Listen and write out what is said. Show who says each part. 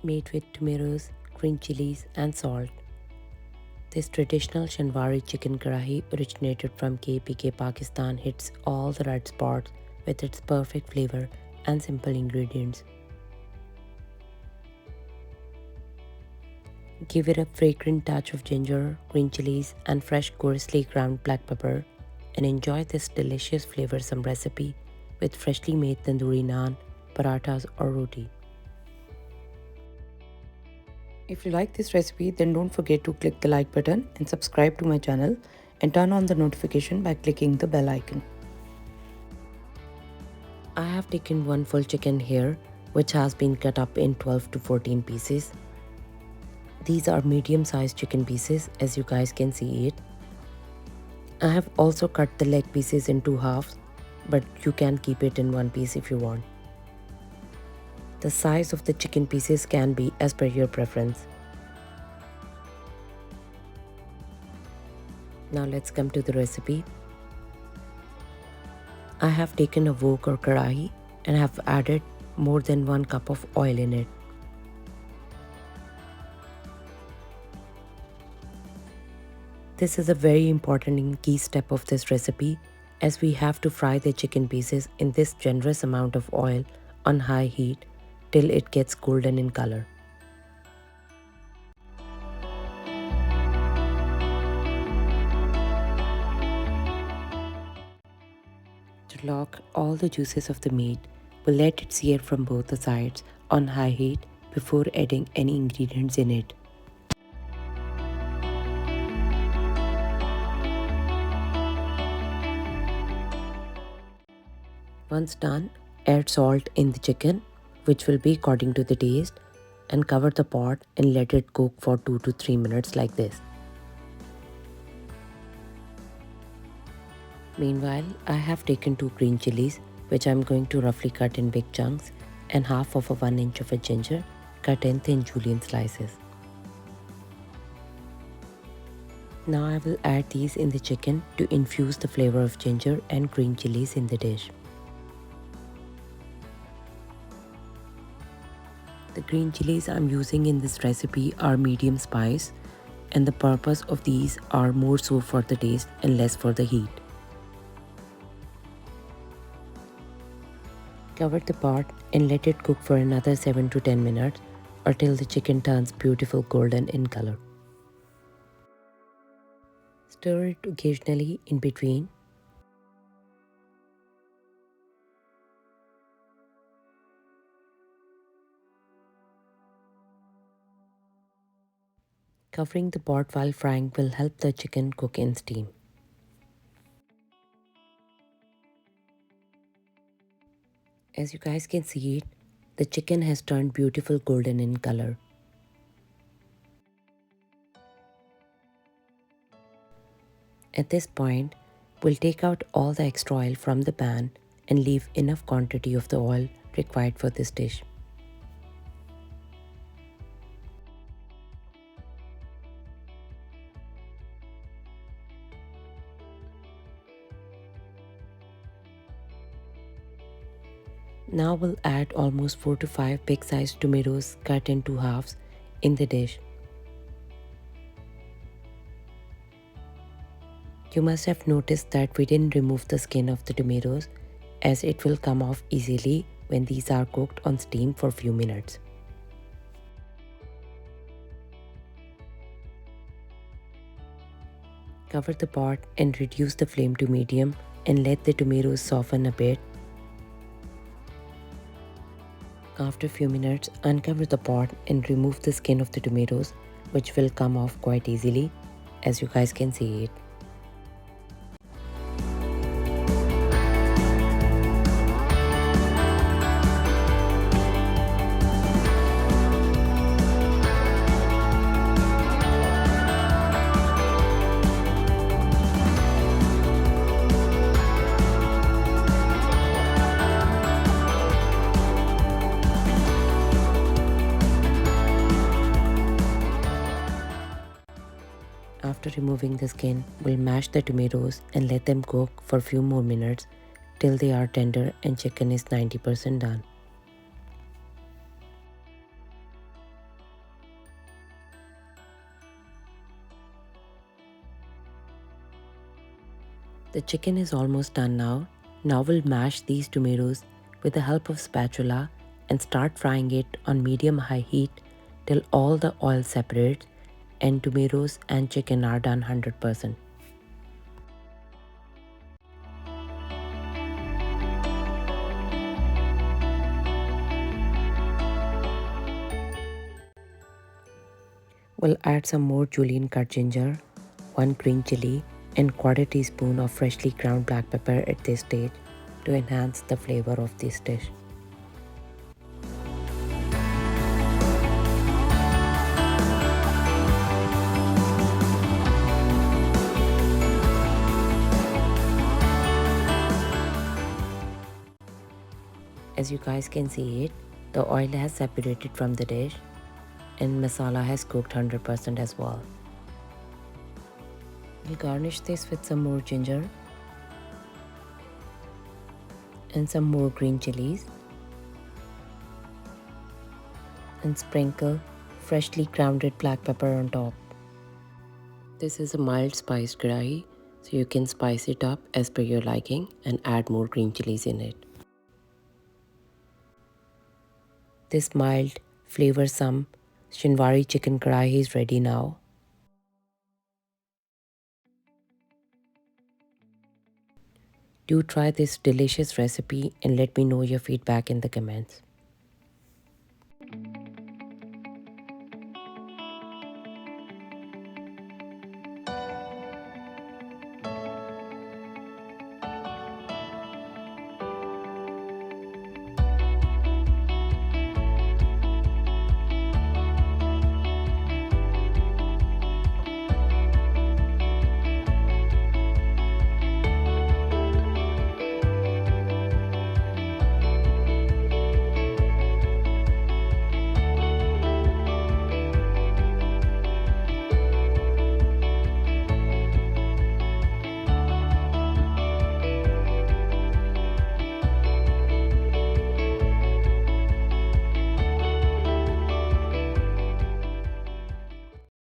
Speaker 1: made with tomatoes, green chilies and salt. This traditional Shinwari chicken karahi originated from KPK, Pakistan hits all the right spots with its perfect flavor and simple ingredients. Give it a fragrant touch of ginger, green chilies and fresh coarsely ground black pepper and enjoy this delicious flavorsome recipe with freshly made tandoori naan, parathas or roti. If you like this recipe, then don't forget to click the like button and subscribe to my channel and turn on the notification by clicking the bell icon. I have taken one full chicken here, which has been cut up in 12 to 14 pieces. These are medium-sized chicken pieces, as you guys can see it. I have also cut the leg pieces in two halves, but you can keep it in one piece if you want. The size of the chicken pieces can be as per your preference. Now let's come to the recipe. I have taken a wok or karahi and have added more than 1 cup of oil in it. This is a very important and key step of this recipe, as we have to fry the chicken pieces in this generous amount of oil on high heat till it gets golden in color. To lock all the juices of the meat, we'll let it sear from both the sides on high heat before adding any ingredients in it. Once done, add salt in the chicken, which will be according to the taste, and cover the pot and let it cook for 2 to 3 minutes like this. Meanwhile, I have taken 2 green chilies, which I'm going to roughly cut in big chunks, and half of a 1 inch of a ginger cut in thin julienne slices. Now I will add these in the chicken to infuse the flavor of ginger and green chilies in the dish. The green chilies I'm using in this recipe are medium spice, and the purpose of these are more so for the taste and less for the heat. Cover the pot and let it cook for another 7 to 10 minutes or till the chicken turns beautiful golden in color. Stir it occasionally in between. Covering the pot while frying will help the chicken cook in steam. As you guys can see it, the chicken has turned beautiful golden in color. At this point, we'll take out all the extra oil from the pan and leave enough quantity of the oil required for this dish. Now we'll add almost 4 to 5 big sized tomatoes cut into halves in the dish. You must have noticed that we didn't remove the skin of the tomatoes, as it will come off easily when these are cooked on steam for a few minutes. Cover the pot and reduce the flame to medium and let the tomatoes soften a bit. After a few minutes, uncover the pot and remove the skin of the tomatoes, which will come off quite easily, as you guys can see it. After removing the skin, we'll mash the tomatoes and let them cook for a few more minutes till they are tender and chicken is 90% done. The chicken is almost done now. Now we'll mash these tomatoes with the help of spatula and start frying it on medium-high heat till all the oil separates and tomatoes and chicken are done 100%. We'll add some more julienne cut ginger, 1 green chili and quarter teaspoon of freshly ground black pepper at this stage to enhance the flavor of this dish. As you guys can see it, the oil has separated from the dish and masala has cooked 100% as well. We'll garnish this with some more ginger and some more green chilies and sprinkle freshly grounded black pepper on top. This is a mild spiced karahi, so you can spice it up as per your liking and add more green chilies in it. This mild, flavorsome Shinwari chicken karahi is ready now. Do try this delicious recipe and let me know your feedback in the comments.